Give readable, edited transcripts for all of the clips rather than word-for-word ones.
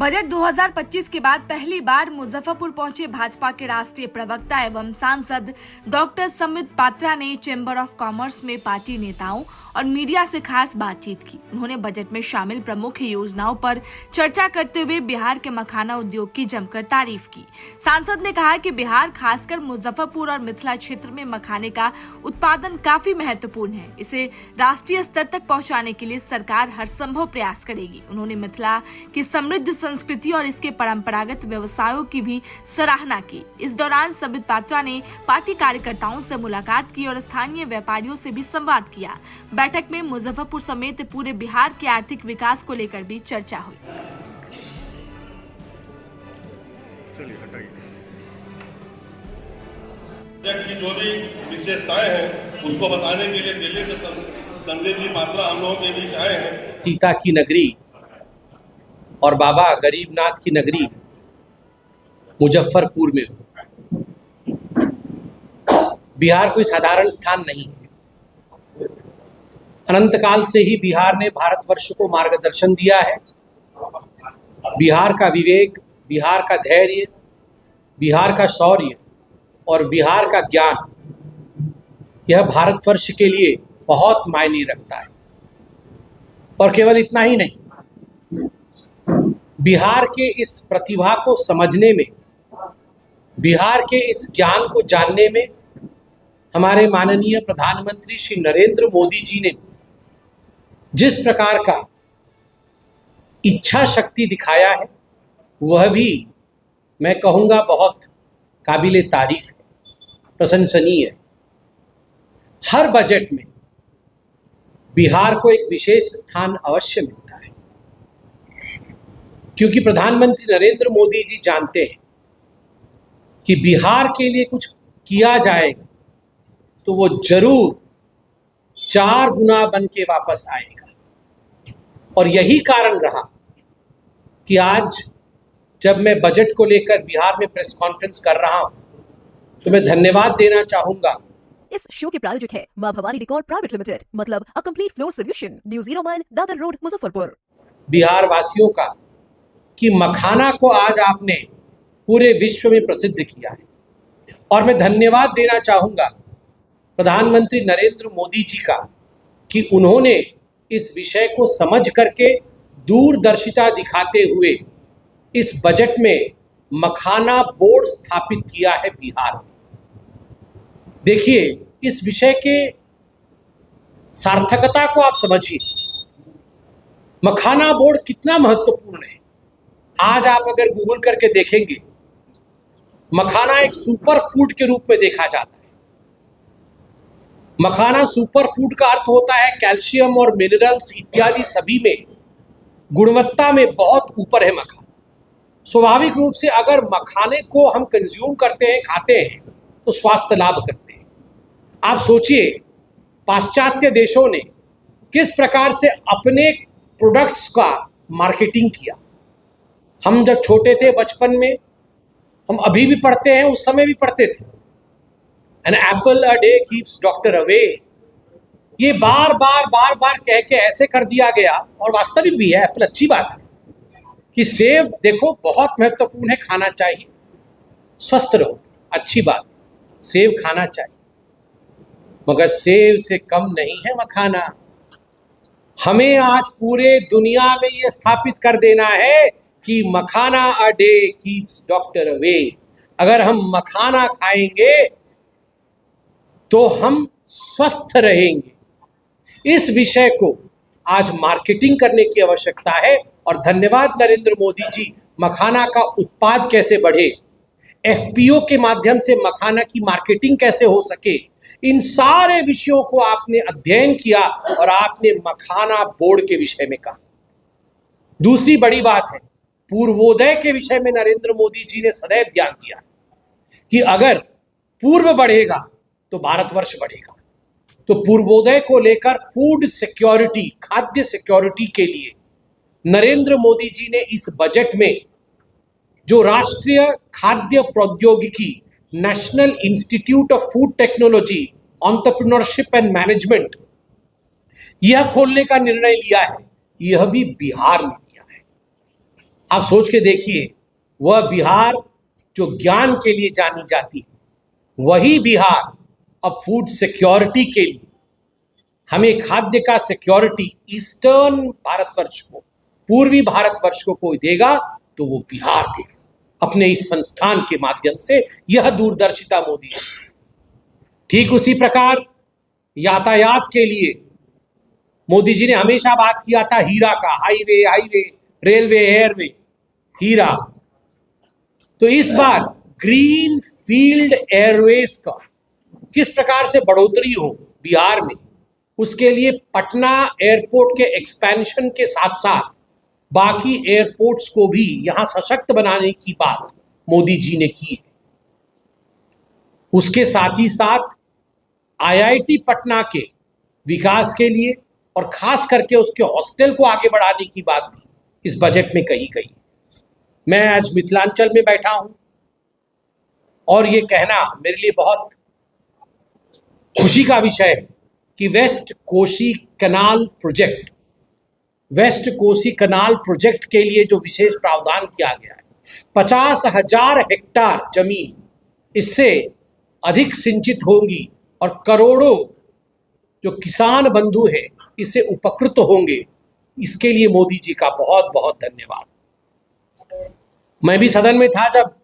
Budget 2025 के बाद पहली बार मुजफ्फरपुर पहुंचे भाजपा के राष्ट्रीय प्रवक्ता एवं सांसद डॉक्टर संबित पात्रा ने चैम्बर ऑफ कॉमर्स में पार्टी नेताओं और मीडिया से खास बातचीत की। उन्होंने बजट में शामिल प्रमुख योजनाओं पर चर्चा करते हुए बिहार के मखाना उद्योग की जमकर तारीफ की। सांसद ने कहा कि बिहार खासकर मुजफ्फरपुर और मिथिला क्षेत्र में मखाने का उत्पादन काफी महत्वपूर्ण है। इसे राष्ट्रीय स्तर तक पहुंचाने के लिए सरकार हर संभव प्रयास करेगी। उन्होंने मिथिला की समृद्ध संस्कृति और इसके परंपरागत व्यवसायों की भी सराहना की। इस दौरान संबित पात्रा ने पार्टी कार्यकर्ताओं से मुलाकात की और स्थानीय व्यापारियों से भी संवाद किया। बैठक में मुजफ्फरपुर समेत पूरे बिहार के आर्थिक विकास को लेकर भी चर्चा हुई। की जो भी विशेषताएं हैं उसको बताने के लिए दिल्ली से संदीप जी पात्रा हम लोगों के बीच आए हैं। सीता की नगरी और बाबा गरीबनाथ की नगरी मुजफ्फरपुर में हो। बिहार कोई साधारण स्थान नहीं है। अनंत काल से ही बिहार ने भारतवर्ष को मार्गदर्शन दिया है। बिहार का विवेक, बिहार का धैर्य, बिहार का शौर्य और बिहार का ज्ञान, यह भारतवर्ष के लिए बहुत मायने रखता है। और केवल इतना ही नहीं, बिहार के इस प्रतिभा को समझने में, बिहार के इस ज्ञान को जानने में हमारे माननीय प्रधानमंत्री श्री नरेंद्र मोदी जी ने जिस प्रकार का इच्छा शक्ति दिखाया है, वह भी मैं कहूँगा बहुत काबिले तारीफ है, प्रशंसनीय है। हर बजट में बिहार को एक विशेष स्थान अवश्य मिलता है, क्योंकि प्रधानमंत्री नरेंद्र मोदी जी जानते हैं कि बिहार के लिए कुछ किया जाएगा तो वो जरूर 4 गुना बन के वापस आएगा। और यही कारण रहा कि आज जब मैं बजट को लेकर बिहार में प्रेस कॉन्फ्रेंस कर रहा हूं तो मैं धन्यवाद देना चाहूंगा। इस शो के प्रायोजक है मां भवानी डेकोर प्राइवेट लिमिटेड, मतलब a complete floor solution, new 0 mile Dadar road Muzaffarpur. Bihar वासियों का कि मखाना को आज आपने पूरे विश्व में प्रसिद्ध किया है। और मैं धन्यवाद देना चाहूँगा प्रधानमंत्री नरेंद्र मोदी जी का कि उन्होंने इस विषय को समझ करके दूरदर्शिता दिखाते हुए इस बजट में मखाना बोर्ड स्थापित किया है बिहार में। देखिए, इस विषय के सार्थकता को आप समझिए। मखाना बोर्ड कितना महत्वपूर्ण है। आज आप अगर गूगल करके देखेंगे, मखाना एक सुपर फूड के रूप में देखा जाता है। मखाना सुपर फूड का अर्थ होता है कैल्शियम और मिनरल्स इत्यादि सभी में गुणवत्ता में बहुत ऊपर है मखाना। स्वाभाविक रूप से अगर मखाने को हम कंज्यूम करते हैं, खाते हैं, तो स्वास्थ्य लाभ करते हैं। आप सोचिए, पाश्चात्य देशों ने किस प्रकार से अपने प्रोडक्ट्स का मार्केटिंग किया। हम जब छोटे थे बचपन में, हम अभी भी पढ़ते हैं, उस समय भी पढ़ते थे, an apple a day keeps doctor away. ये बार बार कह के ऐसे कर दिया गया, और वास्तविक भी है, एप्पल अच्छी बात है कि सेब देखो बहुत महत्वपूर्ण है, खाना चाहिए, स्वस्थ रहो, अच्छी बात, सेब खाना चाहिए। मगर सेब से कम नहीं है मखाना। हमें आज पूरे दुनिया में ये स्थापित कर देना है कि makhana a day keeps doctor away. अगर हम मखाना खाएंगे तो हम स्वस्थ रहेंगे। इस विषय को आज मार्केटिंग करने की आवश्यकता है। और धन्यवाद नरेंद्र मोदी जी, मखाना का उत्पाद कैसे बढ़े, एफपीओ के माध्यम से मखाना की मार्केटिंग कैसे हो सके, इन सारे विषयों को आपने अध्ययन किया और आपने मखाना बोर्ड के विषय में कहा। दूसरी बड़ी बात है, पूर्वोदय के विषय में नरेंद्र मोदी जी ने सदैव ध्यान दिया कि अगर पूर्व बढ़ेगा तो भारतवर्ष बढ़ेगा। तो पूर्वोदय को लेकर फूड सिक्योरिटी, खाद्य सिक्योरिटी के लिए नरेंद्र मोदी जी ने इस बजट में जो राष्ट्रीय खाद्य प्रौद्योगिकी, national institute of food technology, entrepreneurship and management, यह खोलने का निर्णय लिया है, यह भी बिहार में लिया है। आप सोच के देखिए, वह बिहार जो ज्ञान के लिए जानी जाती है, वही बिहार अब फूड सिक्योरिटी के लिए, हमें खाद्य का सिक्योरिटी ईस्टर्न भारतवर्ष को, पूर्वी भारतवर्ष को कोई देगा तो वो बिहार देगा अपने इस संस्थान के माध्यम से। यह दूरदर्शिता मोदी है। ठीक उसी प्रकार यातायात के लिए मोदी जी ने हमेशा बात किया था हीरा का, हाईवे, रेलवे, एयरवे, हीरा। तो इस बार ग्रीन फील्ड एयरवेज का किस प्रकार से बढ़ोतरी हो बिहार में, उसके लिए पटना एयरपोर्ट के एक्सपेंशन के साथ साथ बाकी एयरपोर्ट्स को भी यहां सशक्त बनाने की बात मोदी जी ने की है। उसके साथ ही साथ आईआईटी पटना के विकास के लिए और खास करके उसके हॉस्टल को आगे बढ़ाने की बात भी इस बजट में कही गई। मैं आज मिथिलांचल में बैठा हूं और ये कहना मेरे लिए बहुत खुशी का विषय है कि वेस्ट कोसी कनाल प्रोजेक्ट के लिए जो विशेष प्रावधान किया गया है, 50,000 हेक्टेयर जमीन इससे अधिक सिंचित होंगी और करोड़ों जो किसान बंधु हैं इससे उपकृत होंगे। इसके लिए मोदी जी का बहुत बहुत धन्यवाद। मैं भी सदन में था जब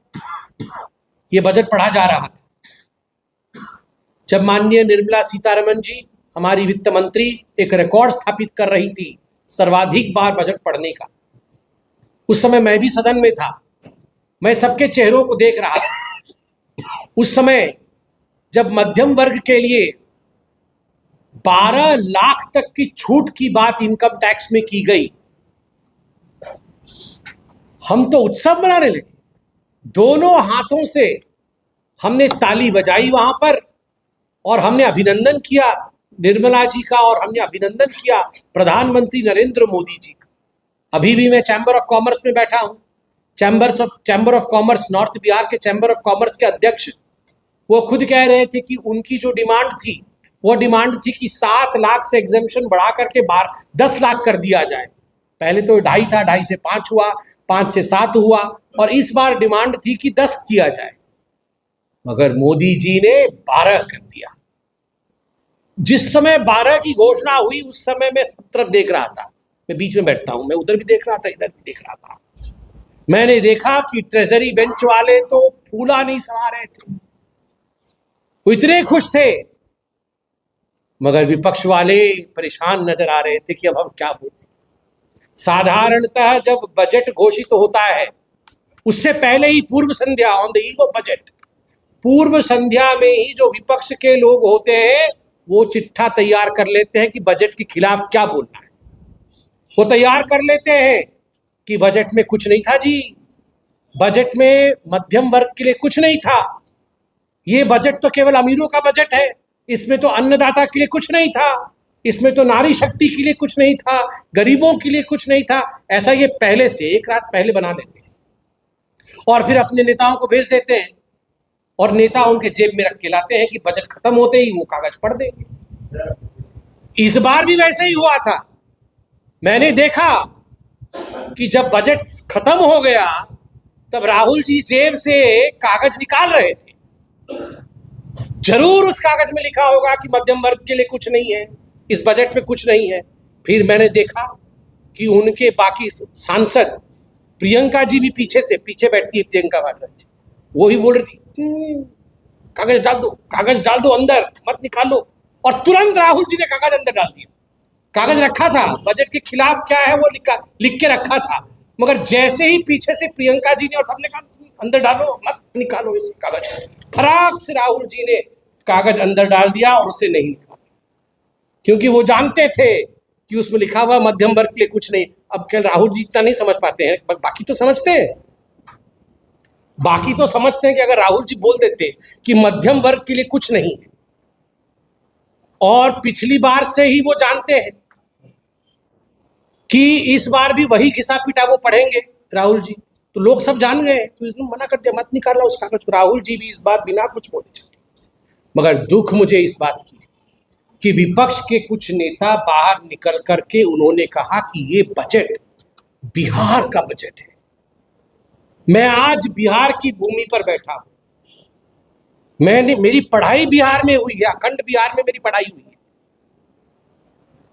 ये बजट पढ़ा जा रहा था, जब माननीय निर्मला सीतारमण जी हमारी वित्त मंत्री एक रिकॉर्ड स्थापित कर रही थी सर्वाधिक बार बजट पढ़ने का। उस समय मैं भी सदन में था, मैं सबके चेहरों को देख रहा था। उस समय जब मध्यम वर्ग के लिए 12 लाख तक की छूट की बात इनकम टैक्स में की गई, हम तो उत्सव मनाने लगे। दोनों हाथों से हमने ताली बजाई वहां पर और हमने अभिनंदन किया निर्मला जी का और हमने अभिनंदन किया प्रधानमंत्री नरेंद्र मोदी जी का। अभी भी मैं चैम्बर ऑफ कॉमर्स में बैठा हूं। Chamber of commerce north Bihar के चैम्बर ऑफ कॉमर्स के अध्यक्ष वो खुद कह रहे थे कि उनकी जो डिमांड थी वो डिमांड थी कि 7 लाख से एग्जेम्पशन बढ़ा करके 10 लाख कर दिया जाए। पहले तो 2.5 था, 2.5 से 5 हुआ, 5 से 7 हुआ और इस बार डिमांड थी कि 10 किया जाए, मगर मोदी जी ने 12 कर दिया। जिस समय 12 की घोषणा हुई उस समय मैं सब तरफ देख रहा था, मैं बीच में बैठता हूं, मैं उधर भी देख रहा था, इधर भी देख रहा था। मैंने देखा कि ट्रेजरी बेंच वाले तो फूला नहीं समा रहे थे, वो इतने खुश थे, मगर विपक्ष वाले परेशान नजर आ रहे थे कि अब हम क्या बोलें। साधारणतः जब बजट घोषित होता है उससे पहले ही पूर्व संध्या, on the eve of budget, पूर्व संध्या में ही जो विपक्ष के लोग होते हैं वो चिट्ठा तैयार कर लेते हैं कि बजट के खिलाफ क्या बोलना है। वो तैयार कर लेते हैं कि बजट में कुछ नहीं था जी, बजट में मध्यम वर्ग के लिए कुछ नहीं था, ये बजट तो केवल अमीरों का बजट है, इसमें तो अन्नदाता के लिए कुछ नहीं था, इसमें तो नारी शक्ति के लिए कुछ नहीं था, गरीबों के लिए कुछ नहीं था। ऐसा ये पहले से एक रात पहले बना लेते हैं और फिर अपने नेताओं को भेज देते हैं और नेता उनके जेब में रख के लाते हैं कि बजट खत्म होते ही वो कागज पढ़ देंगे। इस बार भी वैसे ही हुआ था। मैंने देखा कि जब बजट खत्म हो गया तब राहुल जी जेब से कागज निकाल रहे थे। जरूर उस कागज में लिखा होगा कि मध्यम वर्ग के लिए कुछ नहीं है, इस बजट में कुछ नहीं है। फिर मैंने देखा कि उनके बाकी सांसद, प्रियंका जी भी पीछे बैठती है, प्रियंका वाड्रा जी, वो भी बोल रही थी कागज डाल दो अंदर, मत निकालो। और तुरंत राहुल जी ने कागज अंदर डाल दिया। कागज रखा था, बजट के खिलाफ क्या है वो लिख के रखा था, मगर जैसे ही पीछे से प्रियंका जी ने और सबने कहा अंदर डालो, मत निकालो इस कागज, फराक से राहुल जी ने कागज अंदर डाल दिया और उसे नहीं निकाला, क्योंकि वो जानते थे कि उसमें लिखा हुआ मध्यम वर्ग के लिए कुछ नहीं। अब क्या राहुल जी इतना नहीं समझ पाते हैं, बाकी तो समझते हैं, बाकी तो समझते हैं कि अगर राहुल जी बोल देते कि मध्यम वर्ग के लिए कुछ नहीं है, और पिछली बार से ही वो जानते हैं कि इस बार भी वही घिसा पिटा वो पढ़ेंगे राहुल जी, तो लोग सब जान गए, तो इसने मना कर दिया, मत निकालना उस कागज को। राहुल जी भी इस बार बिना कुछ बोले चले। मगर दुख मुझे इस बात की कि विपक्ष के कुछ नेता बाहर निकल करके उन्होंने कहा कि ये बजट बिहार का बजट है, मैं आज बिहार की भूमि पर बैठा हूं। मेरी पढ़ाई बिहार में हुई है, अखंड बिहार में मेरी पढ़ाई हुई है,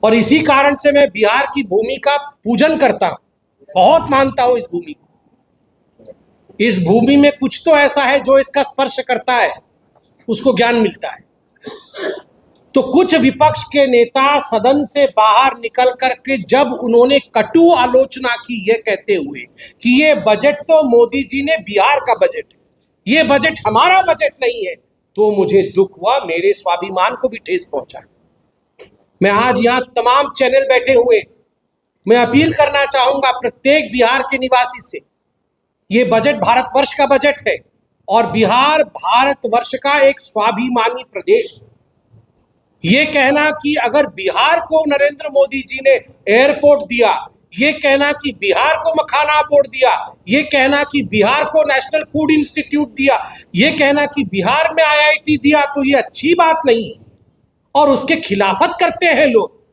और इसी कारण से मैं बिहार की भूमि का पूजन करता हूं, बहुत मानता हूं इस भूमि को। इस भूमि में कुछ तो ऐसा है जो इसका स्पर्श करता है, उसको ज्ञान मिलता है। तो कुछ विपक्ष के नेता सदन से बाहर निकल करके जब उन्होंने कटु आलोचना की, ये कहते हुए कि ये बजट तो मोदी जी ने बिहार का बजट है, ये बजट हमारा बजट नहीं है, तो मुझे दुख हुआ, मेरे स्वाभिमान को भी ठेस पहुंचा। मैं आज यहां तमाम चैनल बैठे हुए, मैं अपील करना चाहूंगा प्रत्येक बिहार के निवासी से, ये बजट भारतवर्ष का बजट है और बिहार भारतवर्ष का एक स्वाभिमानी प्रदेश है। ये कहना कि अगर बिहार को नरेंद्र मोदी जी ने एयरपोर्ट दिया, ये कहना कि बिहार को मखाना बोर्ड दिया, ये कहना कि बिहार को नेशनल फूड इंस्टीट्यूट दिया, ये कहना कि बिहार में IIT दिया, तो ये अच्छी बात नहीं, और उसके खिलाफत करते हैं लोग।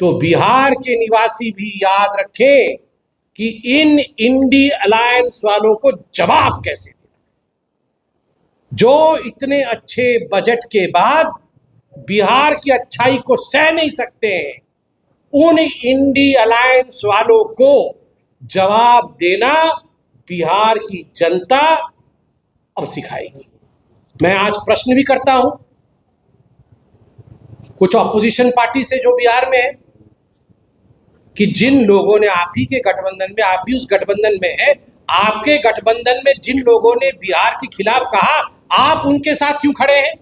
तो बिहार के निवासी भी याद रखें कि इन इंडी अलायंस वालों को जवाब कैसे देना, जो इतने अच्छे बजट के बाद बिहार की अच्छाई को सह नहीं सकते हैं। उन इंडी अलायंस वालों को जवाब देना बिहार की जनता अब सिखाएगी। मैं आज प्रश्न भी करता हूं कुछ ऑपोजिशन पार्टी से जो बिहार में है, कि जिन लोगों ने, आप ही के गठबंधन में, आप भी उस गठबंधन में है, आपके गठबंधन में जिन लोगों ने बिहार के खिलाफ कहा, आप उनके साथ क्यों खड़े हैं?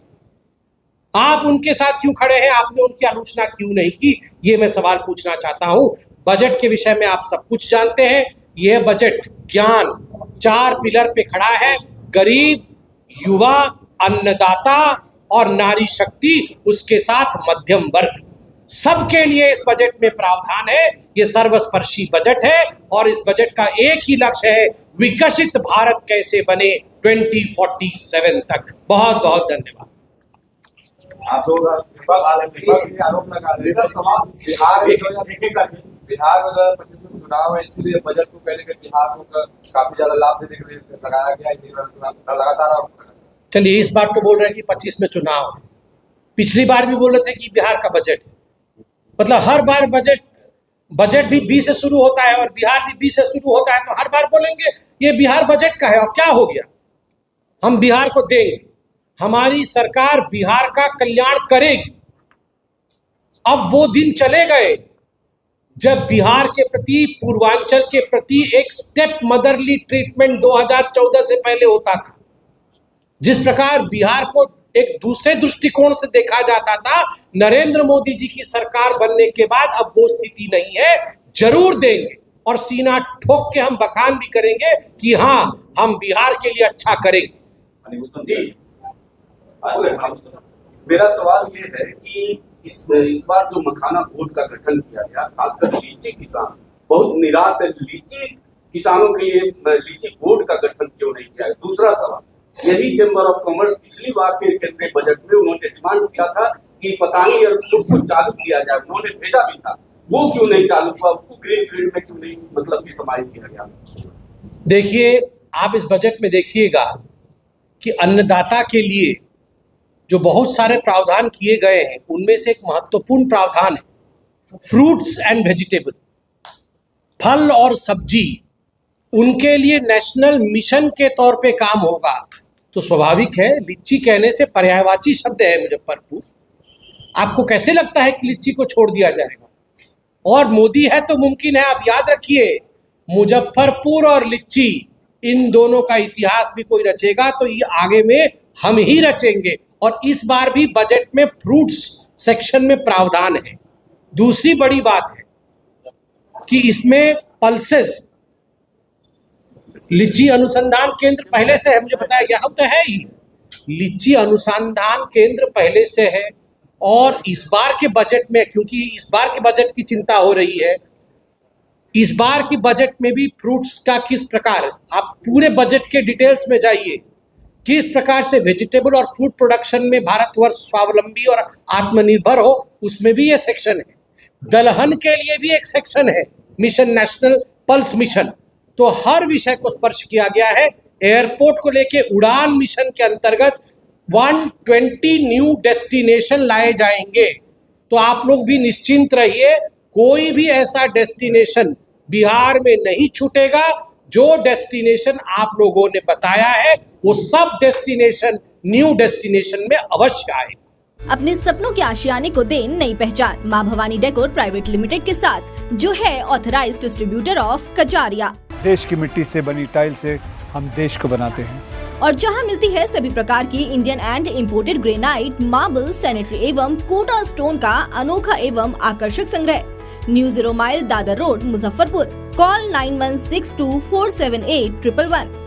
आप उनके साथ क्यों खड़े हैं? आपने उनकी आलोचना क्यों नहीं की? ये मैं सवाल पूछना चाहता हूं। बजट के विषय में आप सब कुछ जानते हैं। यह बजट ज्ञान 4 पिलर पे खड़ा है, गरीब, युवा, अन्नदाता और नारी शक्ति, उसके साथ मध्यम वर्ग, सबके लिए इस बजट में प्रावधान है। ये सर्वस्पर्शी बजट है और इस बजट का एक ही लक्ष्य है, विकसित भारत कैसे बने 2047 तक। बहुत बहुत धन्यवाद। आप लोग आरोप लगा रहे हैं, सवाल बिहार में 2025 में चुनाव है, इसलिए बजट को पहले बिहार को काफी ज्यादा लाभ देने के लिए लगाया गया, लगातार आरोप लगा। चलिए, इस बार तो बोल रहे हैं कि 25 में चुनाव है, पिछली बार भी बोल रहे थे कि बिहार का बजट है। मतलब हर बार बजट भी 20 से शुरू होता है और बिहार भी 20 से शुरू होता है, तो हर बार बोलेंगे ये बिहार बजट का है। और क्या हो गया? हम बिहार को देंगे, हमारी सरकार बिहार का कल्याण करेगी। अब वो दिन चले गए जब बिहार के प्रति, पूर्वांचल के प्रति एक स्टेप मदरली ट्रीटमेंट 2014 से पहले होता था। जिस प्रकार बिहार को एक दूसरे दृष्टिकोण से देखा जाता था, नरेंद्र मोदी जी की सरकार बनने के बाद अब वो स्थिति नहीं है। जरूर देंगे और सीना ठोक के हम बखान भी करेंगे कि हाँ, हम बिहार के लिए अच्छा करेंगे। मेरा सवाल ये है कि इस बार जो मखाना बोर्ड का गठन किया गया, खासकर लीची किसान बहुत निराश है। लीची किसानों के लिए लीची बोर्ड का गठन क्यों नहीं किया गया? दूसरा सवाल, यही चैम्बर ऑफ कॉमर्स पिछली बार के केंद्रीय बजट में उन्होंने डिमांड किया था कि पतानी एयरपोर्ट को चालू किया जाए, उन्होंने भेजा भी था, वो क्यों नहीं चालू हुआ? उसको ग्रीन फील्ड में क्यों नहीं मतलब कि समाहित किया गया? देखिए, आप इस बजट में देखिएगा कि अन्नदाता के लिए जो बहुत सारे प्रावधान किए गए हैं, उनमें से एक महत्वपूर्ण प्रावधान है फ्रूट्स एंड वेजिटेबल, फल और सब्जी। उनके लिए नेशनल मिशन के तौर पे काम होगा। तो स्वाभाविक है, लीची कहने से पर्यायवाची शब्द है मुजफ्फरपुर। आपको कैसे लगता है कि लीची को छोड़ दिया जाएगा? और मोदी है तो मुमकिन है। आप याद रखिए, मुजफ्फरपुर और लीची, इन दोनों का इतिहास भी कोई रचेगा तो ये आगे में हम ही रचेंगे। और इस बार भी बजट में फ्रूट्स सेक्शन में प्रावधान है। दूसरी बड़ी बात है कि इसमें पल्सेस, लीची अनुसंधान केंद्र पहले से है, मुझे बताया गया, अब तो है ही, लीची अनुसंधान केंद्र पहले से है। और इस बार के बजट में, क्योंकि इस बार के बजट की चिंता हो रही है, इस बार की बजट में भी फ्रूट्स का किस प्रकार, आप पूरे बजट के डिटेल्स में जाइए, किस प्रकार से वेजिटेबल और फूड प्रोडक्शन में भारतवर्ष स्वावलंबी और आत्मनिर्भर हो, उसमें भी ये सेक्शन है। दलहन के लिए भी एक सेक्शन है, मिशन नेशनल पल्स मिशन, तो हर विषय को स्पर्श किया गया है। एयरपोर्ट को लेके उड़ान मिशन के अंतर्गत 120 न्यू डेस्टिनेशन लाए जाएंगे। तो आप लोग भी निश्चिंत रहिए, कोई भी ऐसा डेस्टिनेशन बिहार में नहीं छूटेगा। जो डेस्टिनेशन आप लोगों ने बताया है वो सब डेस्टिनेशन न्यू डेस्टिनेशन में अवश्य आएगा। अपने सपनों के आशियाने को दे नई पहचान मां भवानी डेकोर प्राइवेट लिमिटेड के साथ, जो है ऑथराइज्ड डिस्ट्रीब्यूटर ऑफ कजारिया। देश की मिट्टी से बनी टाइल से हम देश को बनाते हैं और जहां मिलती है सभी प्रकार की Indian and imported granite, marble, sanitary एवं कोटा स्टोन का अनोखा एवं आकर्षक संग्रह। New 0 mile, Dadar road, Muzaffarpur. Call 9162478111।